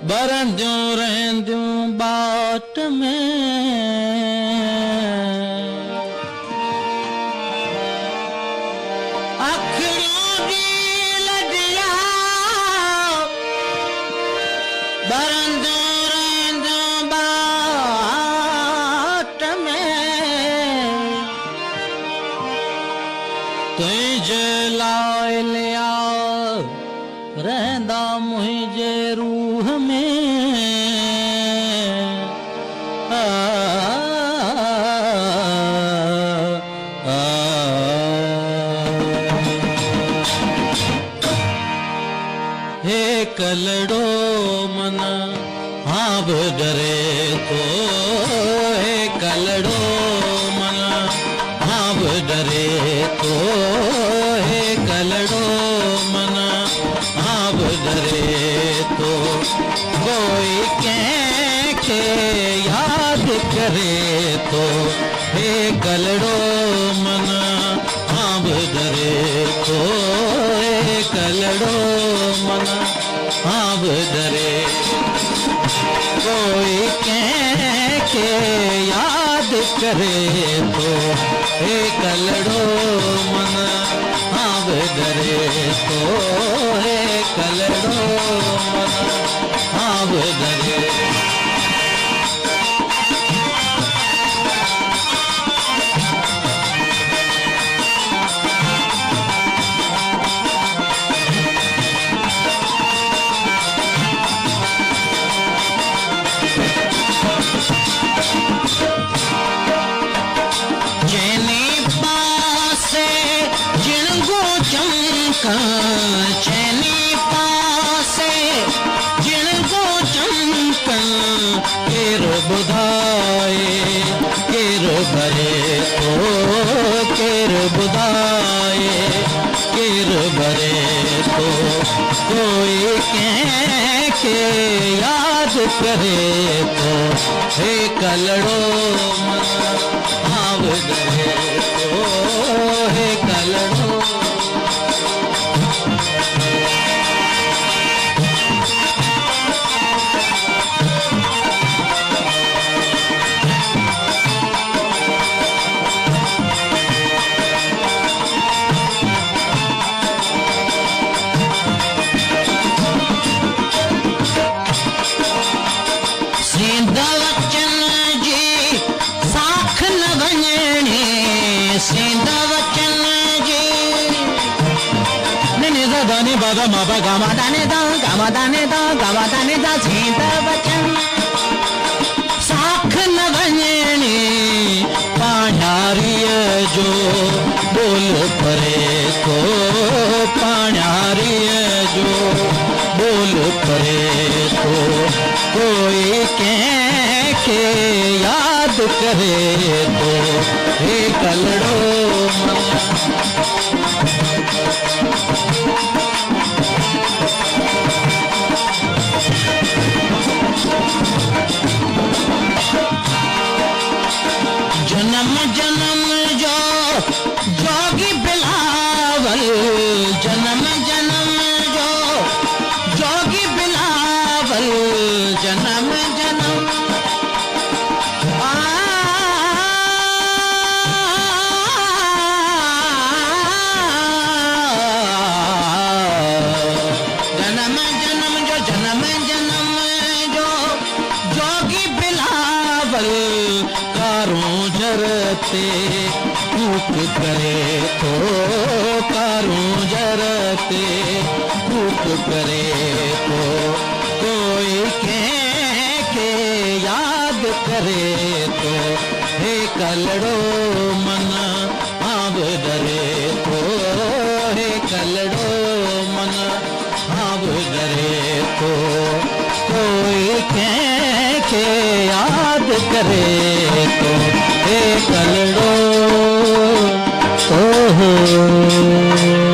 बरंदियूं रहंदियूं बाट में अखियूं जी लॾिया बरंदियूं रहंदियूं बाट में तुंहिंजे लाइ लिया रहंदा मुंहिंजे रूह में हे कलड़ो मन हाँ भी डरे तो हे कलड़ो मन हाँ भी डरे तो हे कलड़ो मन हाँ भी डरे तो कोई के याद करे तो हे कलड़ो मन हाँ भी डरे तो हे कलड़ो मन हाँ भी डरे कोई के याद करे तो हे कलड़ो मन हाँ भी डरे तो हे कलड़ो मन हाँ भी डरे चैनी पासे जिनको चमकन केर बुधाए केर भरे तो केर बुधाए केर भरे तो कोई के याद करे तो हे कलड़ो मन हाँ डरे तो हे कलड़ो दाने बागा माबा गामा दाने दा गामा दाने दा गामा दाने दा सीता बचन साख न वञणी पाण्यारीअ जो बोल परे तो पाण्यारीअ जो बोल परे तो कोई के याद करे तो हे कलड़ो जन्म जन्म जो जोगी बिलावल जन्म जन्म जो जोगी बिलावल जन्म जन्म जरते कूक करे तो कारूं जरते कूक करे तो कोई के याद करे तो हे कलड़ो मन आब डरे तो हे कलड़ो मन आब डरे तो कोई के याद करे तो हे कलड़ो ओ हो